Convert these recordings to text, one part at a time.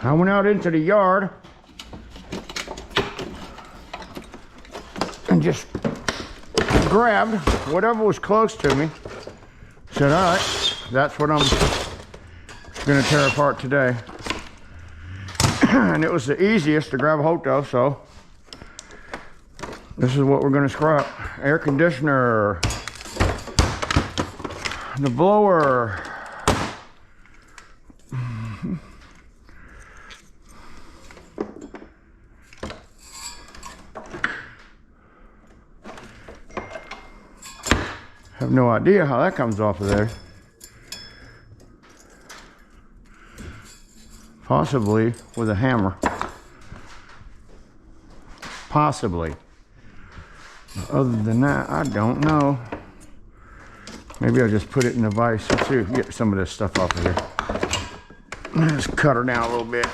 I went out into the yard and just grabbed whatever was close to me. Said, all right, that's what I'm gonna tear apart today. And it was the easiest to grab a hold of, so this is what we're gonna scrap. Air conditioner, the blower, have no idea how that comes off of there. Possibly with a hammer. Possibly. Other than that, I don't know. Maybe I'll just put it in the vise. Let's see if we can get some of this stuff off of here. Just cut her down a little bit.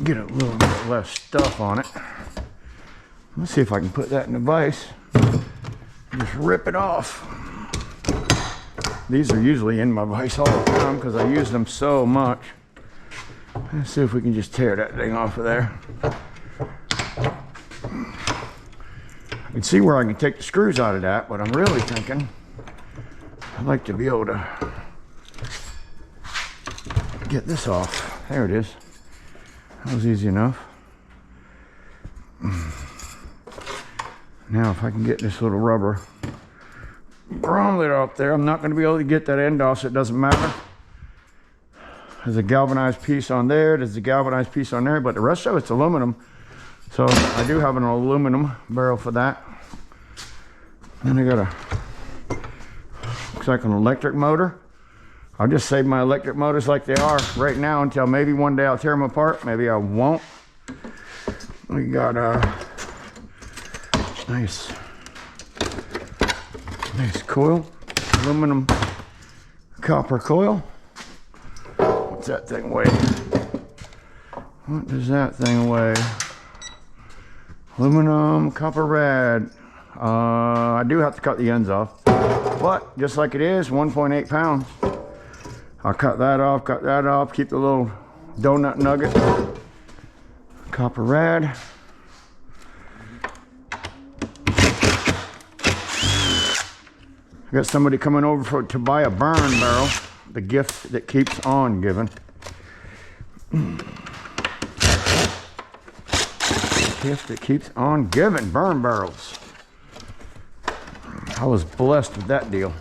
Get a little bit less stuff on it. Let's see if I can put that in the vise. Just rip it off. These are usually in my vise all the time because I use them so much. Let's see if we can just tear that thing off of there. I can see where I can take the screws out of that, but I'm really thinking I'd like to be able to get this off. There it is. That was easy enough. Now if I can get this little rubber grommet up there, I'm not going to be able to get that end off, so it doesn't matter. There's a galvanized piece on there, there's a galvanized piece on there, but the rest of it's aluminum. So I do have an aluminum barrel for that. And I got a, looks like an electric motor. I'll just save my electric motors like they are right now until maybe one day I'll tear them apart. Maybe I won't. We got a nice coil, aluminum copper coil. What's that thing weigh? What does that thing weigh? Aluminum copper rad. I do have to cut the ends off, but just like it is, 1.8 pounds. I'll cut that off, keep the little donut nugget. Copper rad. I got somebody coming over to buy a burn barrel, the gift that keeps on giving. Gift that keeps on giving, burn barrels. I was blessed with that deal.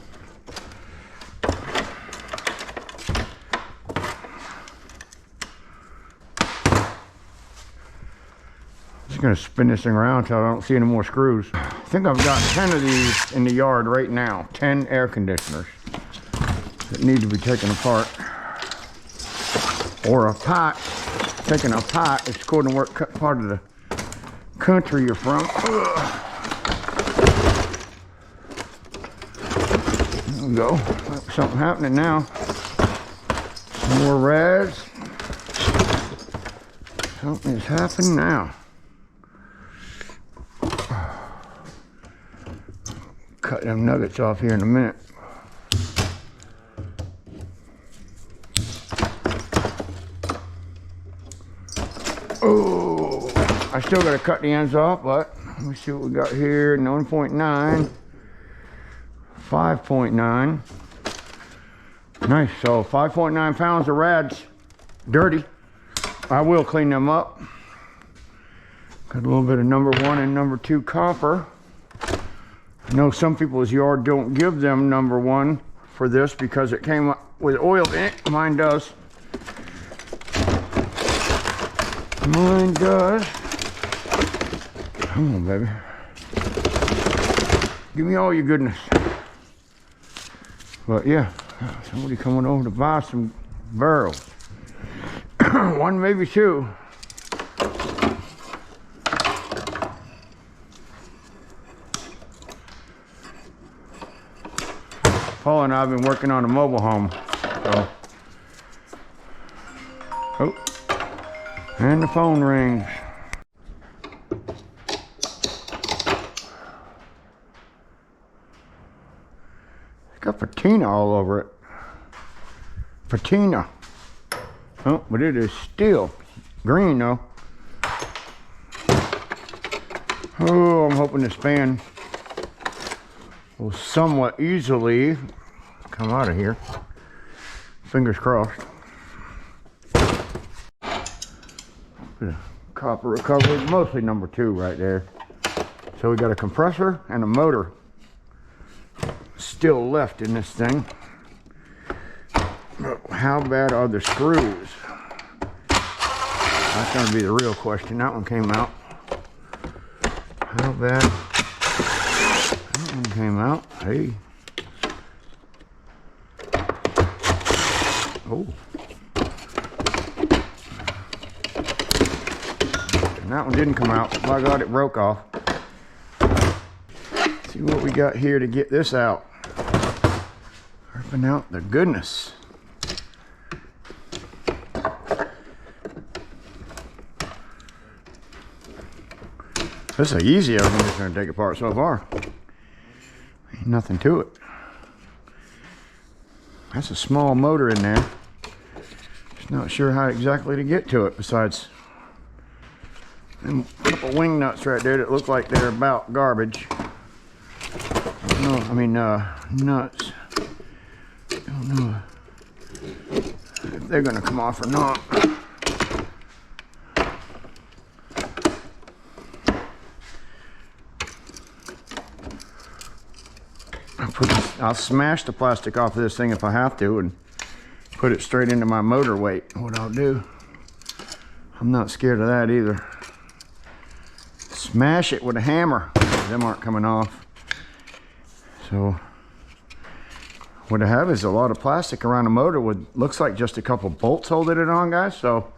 Just gonna spin this thing around until I don't see any more screws. I think I've got 10 of these in the yard right now. 10 air conditioners that need to be taken apart. Or apart. Taken apart, it's according to what part of the country you're from. There we go. Something happening now. Some more rads. Something is happening now. Cut them nuggets off here in a minute. Oh, I still got to cut the ends off, but let me see what we got here. 1.9, 5.9. Nice. So 5.9 pounds of rads, dirty. I will clean them up. Got a little bit of number 1 and number 2 copper. I know some people's yard don't give them number 1 for this because it came up with oil in it. Mine does. Mine does. Come on, baby. Give me all your goodness. But yeah, somebody coming over to buy some barrels. 1, maybe 2. Paul and I have been working on a mobile home. So. Oh. And the phone rings. It's got patina all over it. patina. Oh, but it is still green though. Oh, I'm hoping the span will somewhat easily come out of here. Fingers crossed. Bit of copper recovery, mostly number 2 right there. So we got a compressor and a motor still left in this thing. But how bad are the screws? That's going to be the real question. That one came out. How bad? That one came out. Hey. Oh. And that one didn't come out. By God, it broke off. Let's see what we got here to get this out. Ripping out the goodness. This is easy. I'm just going to take apart so far. Ain't nothing to it. That's a small motor in there. Just not sure how exactly to get to it besides them couple wing nuts right there that look like they're about garbage. No, I mean nuts. I don't know if they're going to come off or not. I'll smash the plastic off of this thing if I have to and put it straight into my motor weight. What I'll do. I'm not scared of that either. Smash it with a hammer. Them aren't coming off. So what I have is a lot of plastic around the motor with looks like just a couple bolts holding it on, guys. So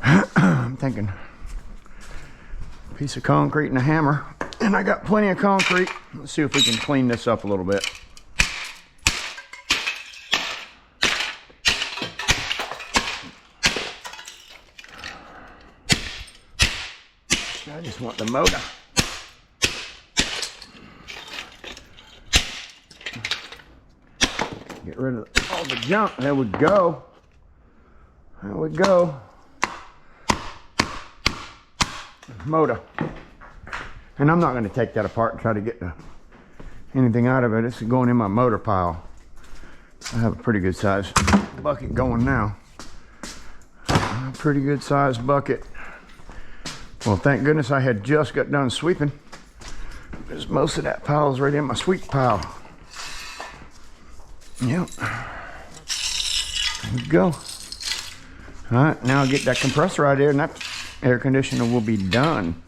I'm thinking a piece of concrete and a hammer. And I got plenty of concrete. Let's see if we can clean this up a little bit. I just want the motor. Get rid of all the junk. There we go. There we go. Motor. And I'm not going to take that apart and try to get anything out of it. It's going in my motor pile. I have a pretty good size bucket going now. A pretty good size bucket. Well, thank goodness I had just got done sweeping, because most of that pile is right in my sweep pile. Yep. There we go. All right, now I'll get that compressor out there and that air conditioner will be done.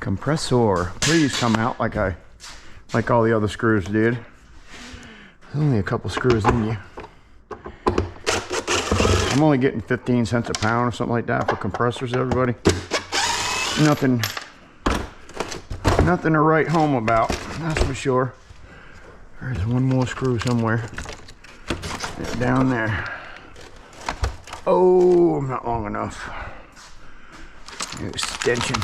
Compressor, please come out like all the other screws did. There's only a couple screws in you. I'm only getting 15 cents a pound or something like that for compressors, everybody. Nothing to write home about, that's for sure. There's one more screw somewhere. It's down there. Oh, I'm not long enough. Extension.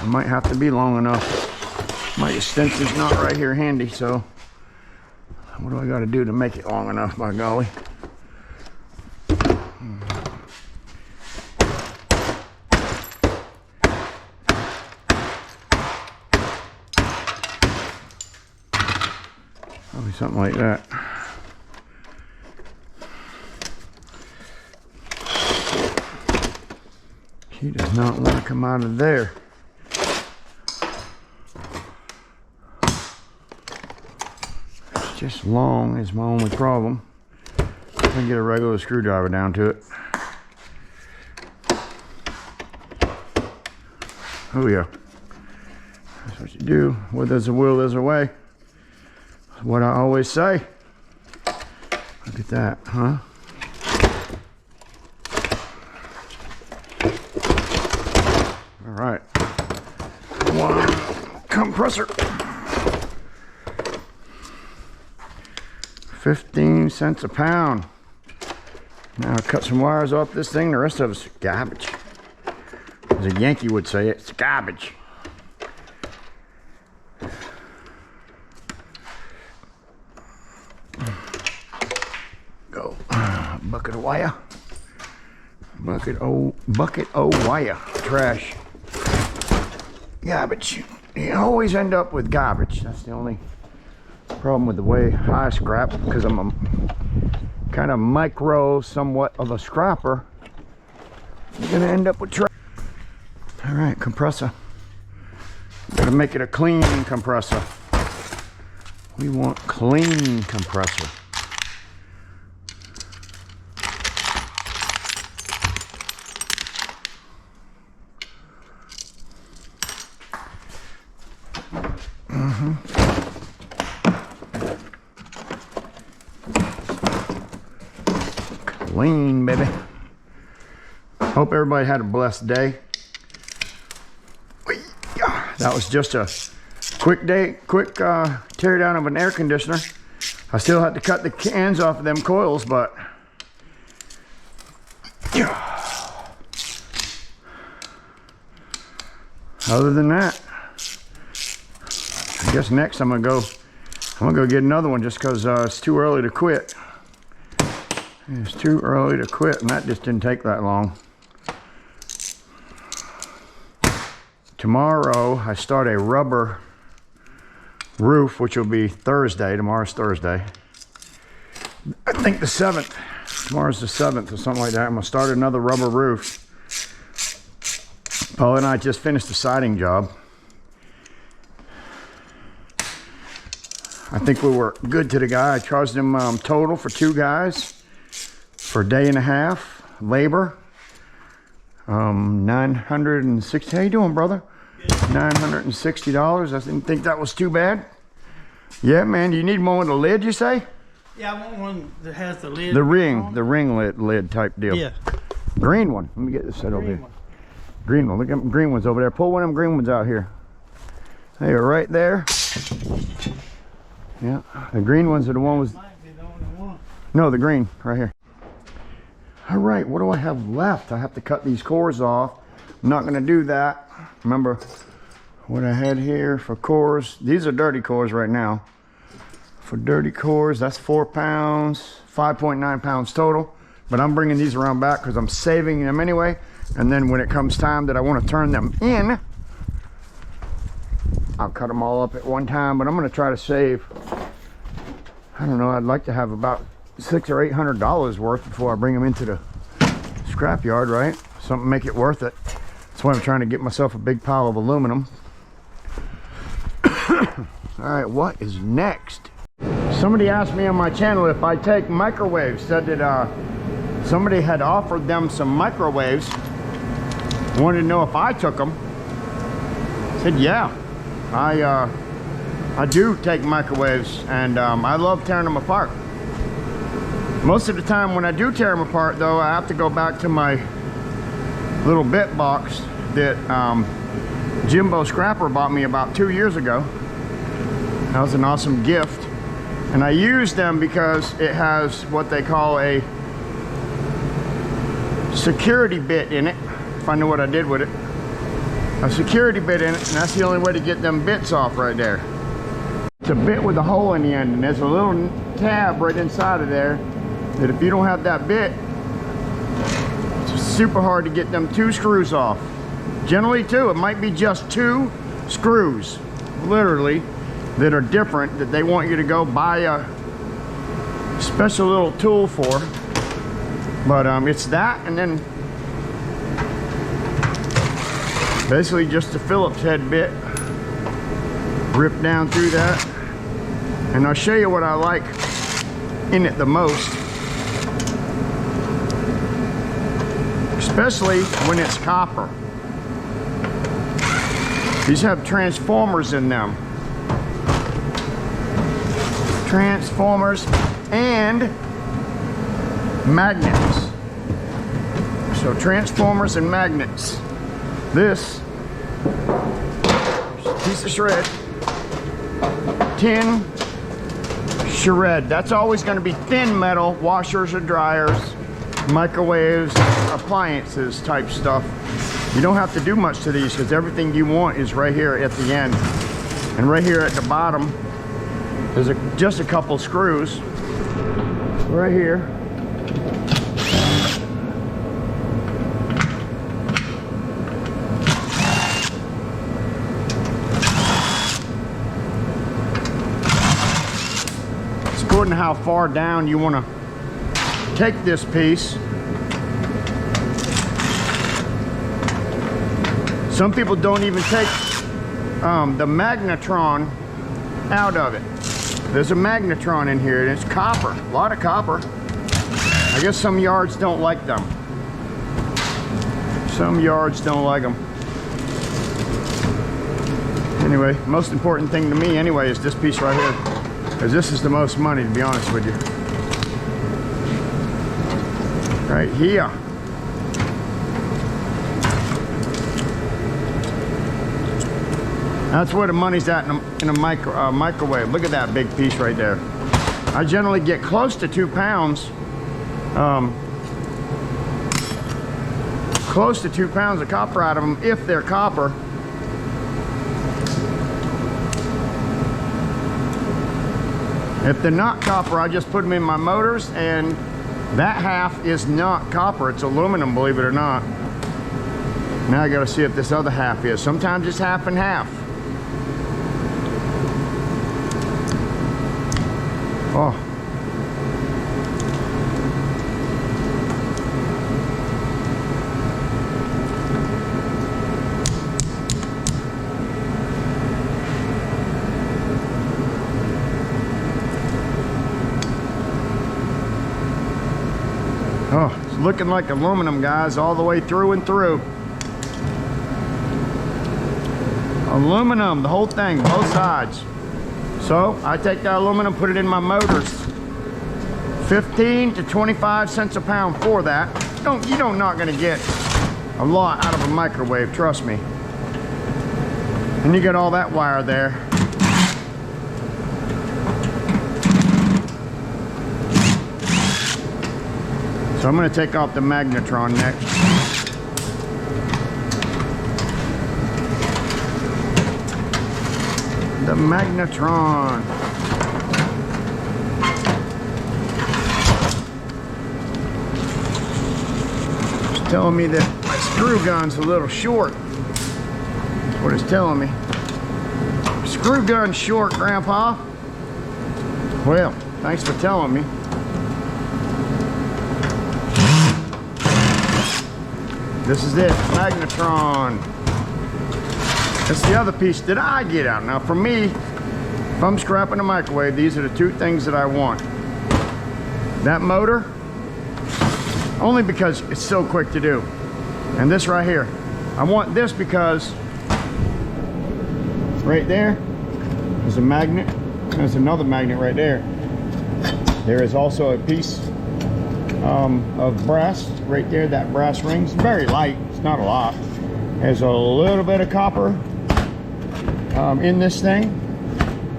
It might have to be long enough. My extension's not right here handy, so what do I got to do to make it long enough, by golly? Probably something like that. She does not want to come out of there. Just long is my only problem. I can get a regular screwdriver down to it. Oh yeah, that's what you do. Where there's a will, there's a way. That's what I always say. Look at that, huh? All right, one compressor. 15 cents a pound. Now I'll cut some wires off this thing. The rest of it's garbage. As a Yankee would say, it's garbage. Go. Bucket of wire. Bucket of wire. Trash. Garbage. You always end up with garbage. That's the only problem with the way I scrap, because I'm a kind of micro, somewhat of a scrapper. You're gonna end up with trash. All right, compressor. Gotta make it a clean compressor. We want clean compressor. Clean, baby. Hope everybody had a blessed day. That was just a quick tear down of an air conditioner. I still had to cut the cans off of them coils, but other than that, I guess next I'm gonna go get another one, just because it's too early to quit. It's too early to quit, and that just didn't take that long. Tomorrow I start a rubber roof, which will be Thursday. Tomorrow's Thursday. I think the 7th. Tomorrow's the 7th or something like that. I'm gonna start another rubber roof. Paul and I just finished the siding job. I think we were good to the guy. I charged him total for 2 guys for a day and a half labor. 960. How you doing, brother? $960. I didn't think that was too bad. Yeah, man. Do you need one with a lid, you say? Yeah, I want one that has the lid. The ring lid type deal. Yeah. Green one. Let me get this set over here. Green one. Look at them green ones over there. Pull one of them green ones out here. They are right there. Yeah, the green ones are the ones. Might be the only one. No, the green right here. All right, what do I have left? I have to cut these cores off. I'm not gonna do that. Remember what I had here for cores. These are dirty cores right now. For dirty cores, that's 4 pounds, 5.9 pounds total. But I'm bringing these around back because I'm saving them anyway. And then when it comes time that I want to turn them in, I'll cut them all up at one time. But I'm going to try to save, I don't know, I'd like to have about $600 or $800 worth before I bring them into the scrap yard, right? Something make it worth it. That's why I'm trying to get myself a big pile of aluminum. All right, what is next? Somebody asked me on my channel if I take microwaves. Said that somebody had offered them some microwaves. Wanted to know if I took them. Said yeah, I do take microwaves, and I love tearing them apart. Most of the time when I do tear them apart, though, I have to go back to my little bit box that Jimbo Scrapper bought me about 2 years ago. That was an awesome gift. And I use them because it has what they call a security bit in it, if I know what I did with it. A security bit in it, and that's the only way to get them bits off right there. It's a bit with a hole in the end, and there's a little tab right inside of there that if you don't have that bit, it's super hard to get them 2 screws off. Generally 2, it might be just 2 screws, literally, that are different, that they want you to go buy a special little tool for. But it's that, and then basically just a Phillips head bit. Rip down through that. And I'll show you what I like in it the most. Especially when it's copper. These have transformers in them. Transformers and magnets. So transformers and magnets. This piece of shred, tin shred. That's always going to be thin metal, washers or dryers. microwaves, appliances type stuff. You don't have to do much to these because everything you want is right here at the end. And right here at the bottom, there's just a couple screws right here. It's according to how far down you want to take this piece. Some people don't even take the magnetron out of it. There's a magnetron in here and it's copper, a lot of copper. I guess some yards don't like them. Some yards don't like them. Anyway, most important thing to me anyway is this piece right here, because this is the most money, to be honest with you. Right here. That's where the money's at in a microwave. Look at that big piece right there. I generally get close to 2 pounds. Close to 2 pounds of copper out of them if they're copper. If they're not copper, I just put them in my motors, and that half is not copper. It's aluminum, believe it or not. Now I gotta see if this other half is. Sometimes it's half and half. Oh. Oh, it's looking like aluminum, guys, all the way through and through. Aluminum, the whole thing, both sides. So I take that aluminum, put it in my motors. 15 to 25 cents a pound for that. You're not gonna get a lot out of a microwave, trust me. And you get all that wire there. So I'm gonna take off the magnetron next. The magnetron. It's telling me that my screw gun's a little short. That's what it's telling me. Screw gun's short, Grandpa. Well, thanks for telling me. This is it, magnetron. That's the other piece that I get out. Now for me, if I'm scrapping a microwave, these are the two things that I want. That motor, only because it's so quick to do. And this right here. I want this because right there is a magnet. There's another magnet right there. There is also a piece of brass right there. That brass ring is very light. It's not a lot. There's a little bit of copper in this thing,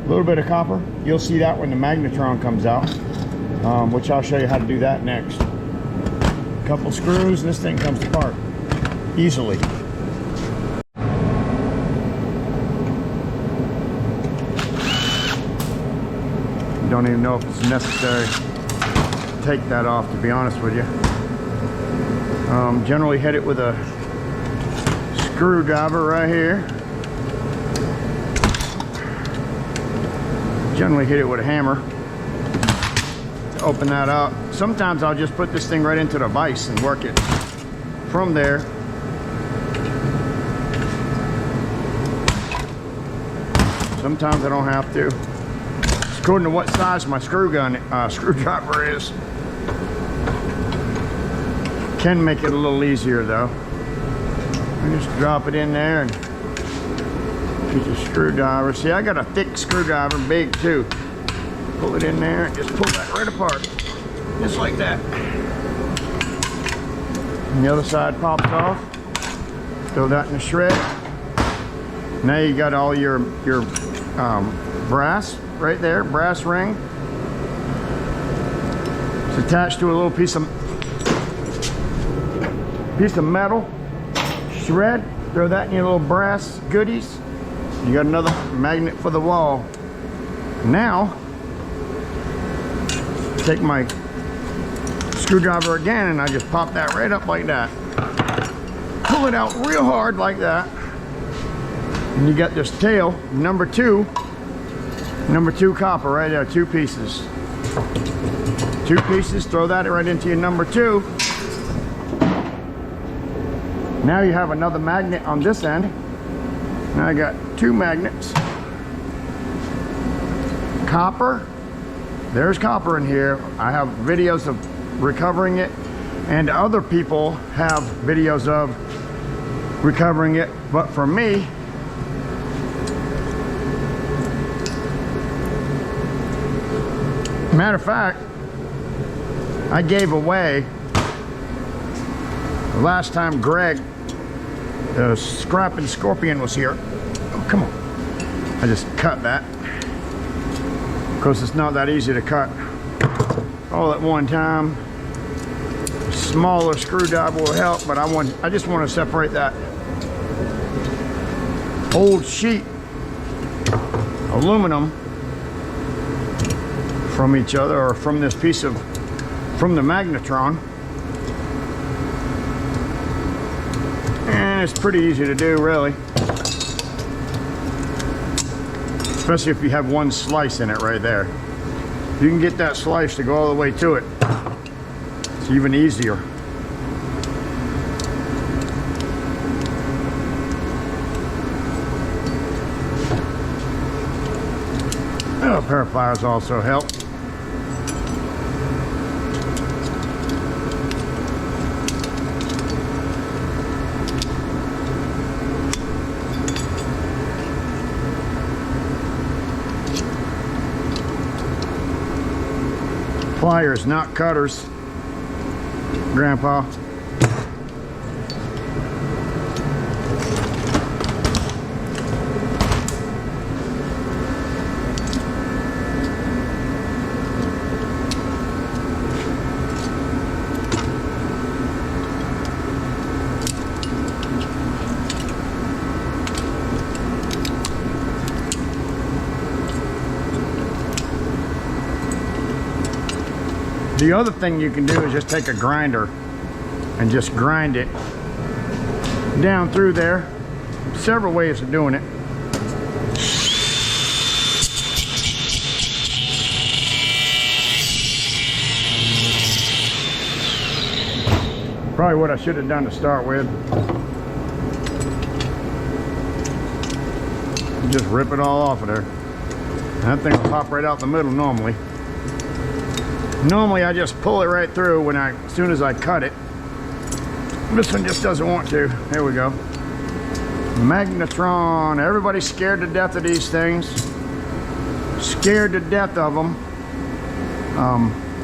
a little bit of copper. You'll see that when the magnetron comes out, which I'll show you how to do that next. A couple screws and this thing comes apart easily. Don't even know if it's necessary to take that off, to be honest with you. Generally hit it with a screwdriver right here. Generally hit it with a hammer to open that up. Sometimes I'll just put this thing right into the vise and work it from there. Sometimes I don't have to. It's according to what size my screwdriver is. Can make it a little easier though. I just drop it in there and piece of screwdriver. See, I got a thick screwdriver, big too. Pull it in there and just pull that right apart. Just like that. And the other side pops off. Throw that in the shred. Now you got all your brass right there, brass ring. It's attached to a little piece of piece of metal, shred, throw that in your little brass goodies. You got another magnet for the wall. Now, take my screwdriver again and I just pop that right up like that. Pull it out real hard like that. And you got this tail, number two copper right there, 2 pieces. 2 pieces, throw that right into your number 2. Now you have another magnet on this end. Now I got 2 magnets. Copper, there's copper in here. I have videos of recovering it, and other people have videos of recovering it, but for me, matter of fact, I gave away the last time Greg, the Scrapping Scorpion, was here. Oh, come on. I just cut that. Of course, it's not that easy to cut all at one time. A smaller screwdriver will help, but I just want to separate that old sheet aluminum from each other, or from this piece of, from the magnetron. And it's pretty easy to do, really. Especially if you have one slice in it right there. You can get that slice to go all the way to it. It's even easier. Oh, a pair of pliers also help. Pliers, not cutters, Grandpa. The other thing you can do is just take a grinder and just grind it down through there. Several ways of doing it. Probably what I should have done to start with. Just rip it all off of there. That thing will pop right out the middle normally. Normally I just pull it right through as soon as I cut it. This one just doesn't want to. Here we go. Magnetron. Everybody's scared to death of these things. Scared to death of them.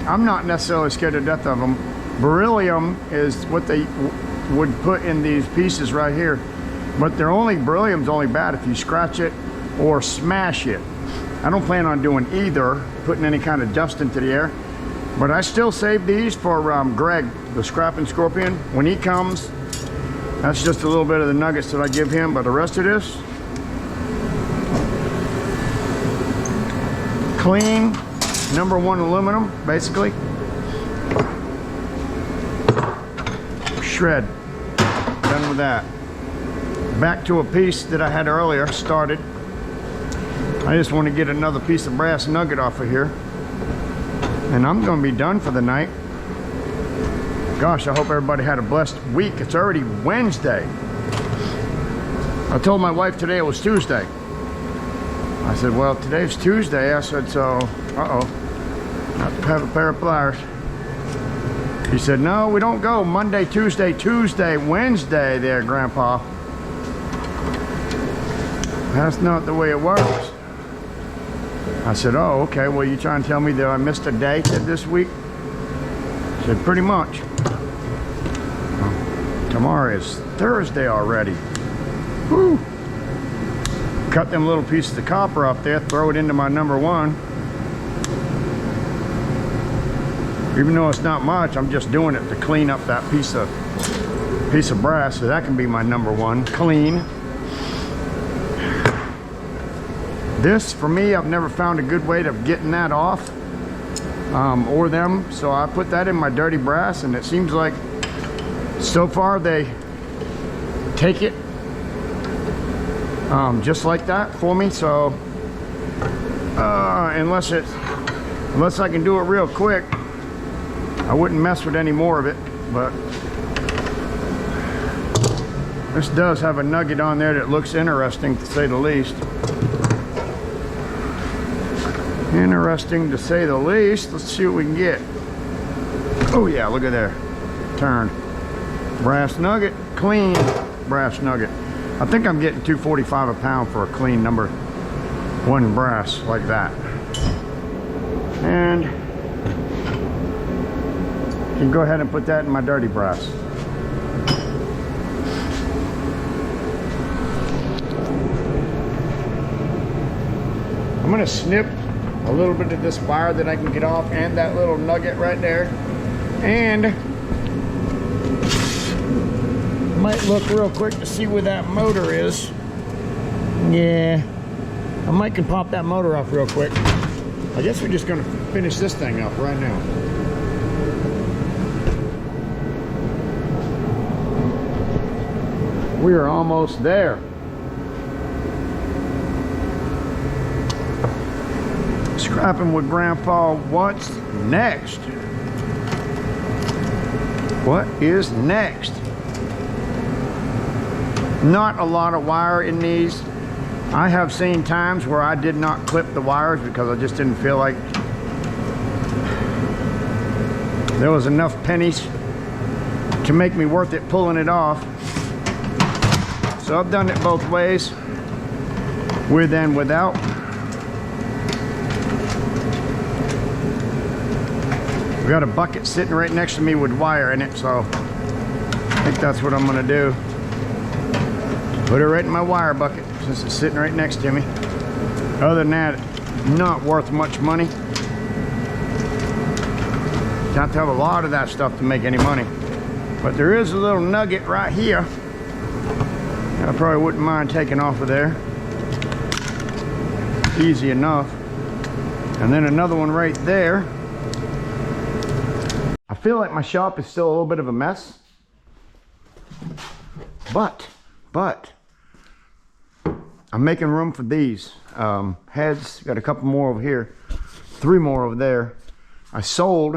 I'm not necessarily scared to death of them. Beryllium is what they would put in these pieces right here. But beryllium's only bad if you scratch it or smash it. I don't plan on doing either, putting any kind of dust into the air. But I still save these for Greg, the Scrapping Scorpion. When he comes, that's just a little bit of the nuggets that I give him. But the rest of this, clean, #1 aluminum, basically. Shred. Done with that. Back to a piece that I had earlier, started. I just want to get another piece of brass nugget off of here. And I'm going to be done for the night. Gosh, I hope everybody had a blessed week. It's already Wednesday. I told my wife today it was Tuesday. I said, well, today's Tuesday. I said, so, uh-oh, I have to have a pair of pliers. He said, no, we don't go Monday, Tuesday, Wednesday there, Grandpa. That's not the way it works. I said, oh, okay, well, you trying to tell me that I missed a day this week? I said, pretty much. Well, tomorrow is Thursday already. Woo! Cut them little pieces of copper off there, throw it into my #1. Even though it's not much, I'm just doing it to clean up that piece of piece of brass, so that can be my number one. Clean. This, for me, I've never found a good way of getting that off, or them, so I put that in my dirty brass, and it seems like so far they take it just like that for me. So unless I can do it real quick, I wouldn't mess with any more of it. But this does have a nugget on there that looks interesting, to say the least. Interesting, to say the least. Let's see what we can get. Oh yeah, look at there. Turned. Brass nugget, clean brass nugget. I think I'm getting $2.45 a pound for a clean number one brass like that. And you can go ahead and put that in my dirty brass. I'm gonna snip a little bit of this wire that I can get off, and that little nugget right there, and might look real quick to see where that motor is. Yeah, I might can pop that motor off real quick. I guess we're just gonna finish this thing up right now. We are almost there. Scrapping with Grandpa. What's next? What is next? Not a lot of wire in these. I have seen times where I did not clip the wires because I just didn't feel like there was enough pennies to make me worth it pulling it off. So I've done it both ways, with and without. I've got a bucket sitting right next to me with wire in it, so I think that's what I'm gonna do. Put it right in my wire bucket since it's sitting right next to me. Other than that, not worth much money. You have to have a lot of that stuff to make any money. But there is a little nugget right here. I probably wouldn't mind taking off of there. Easy enough. And then another one right there. I feel like my shop is still a little bit of a mess. But I'm making room for these heads. Got a couple more over here, 3 more over there. I sold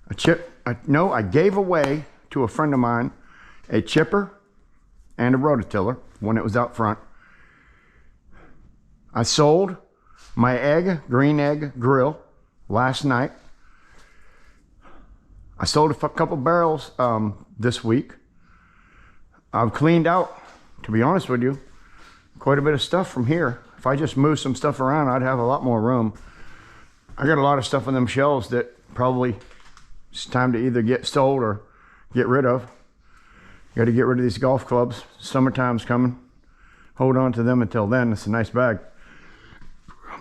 a chip. I gave away to a friend of mine a chipper and a rototiller when it was out front. I sold my green egg grill last night. I sold a couple barrels this week. I've cleaned out, to be honest with you, quite a bit of stuff from here. If I just move some stuff around, I'd have a lot more room. I got a lot of stuff on them shelves that probably it's time to either get sold or get rid of. Got to get rid of these golf clubs. Summertime's coming. Hold on to them until then. It's a nice bag.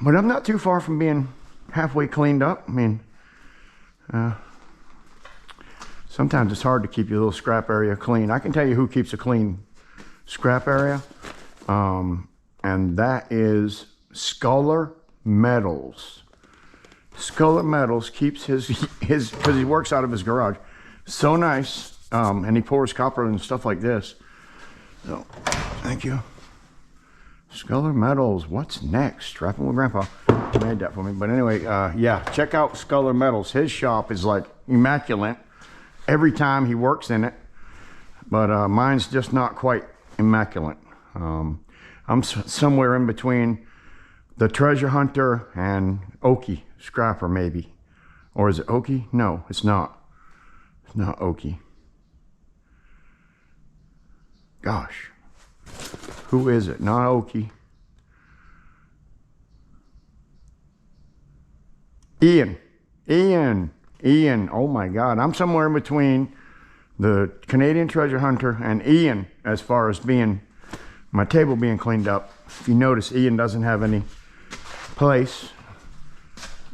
But I'm not too far from being halfway cleaned up. I mean, sometimes it's hard to keep your little scrap area clean. I can tell you who keeps a clean scrap area. And that is Sculler Metals. Sculler Metals keeps his because he works out of his garage. So nice. And he pours copper and stuff like this. So, thank you. Sculler Metals, what's next? Strapping with Grandpa. He made that for me. But anyway, yeah, check out Sculler Metals. His shop is like immaculate every time he works in it. But mine's just not quite immaculate. I'm somewhere in between the Treasure Hunter and Okie Scrapper, maybe. Or is it Okie? No, it's not. It's not Okie. Gosh. Who is it? Not Okie. Ian. Oh my God. I'm somewhere in between the Canadian Treasure Hunter and Ian as far as being my table being cleaned up. If you notice, Ian doesn't have any place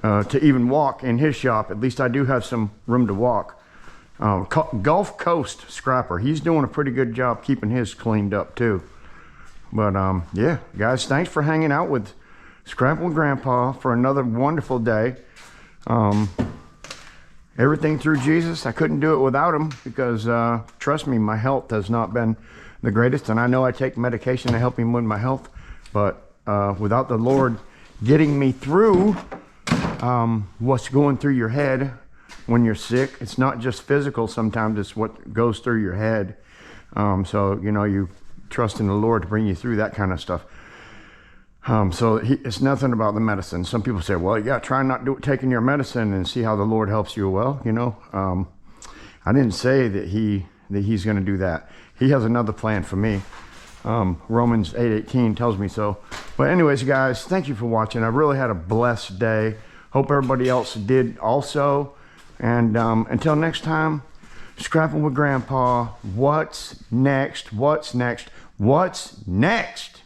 to even walk in his shop. At least I do have some room to walk. Gulf Coast Scrapper. He's doing a pretty good job keeping his cleaned up too. But yeah, guys, thanks for hanging out with Scrapping with Grandpa for another wonderful day. Everything through Jesus. I couldn't do it without him because trust me, my health has not been the greatest, and I know I take medication to help me with my health, but without the Lord getting me through what's going through your head when you're sick, it's not just physical, sometimes it's what goes through your head. So you know, you trust in the Lord to bring you through that kind of stuff. It's nothing about the medicine. Some people say, well, yeah, try not taking your medicine and see how the Lord helps you. Well, you know, I didn't say that he's going to do that. He has another plan for me. Romans 8:18 tells me so. But anyways, guys, thank you for watching. I really had a blessed day. Hope everybody else did also. And until next time, Scrapping with Grandpa. What's next? What's next? What's next?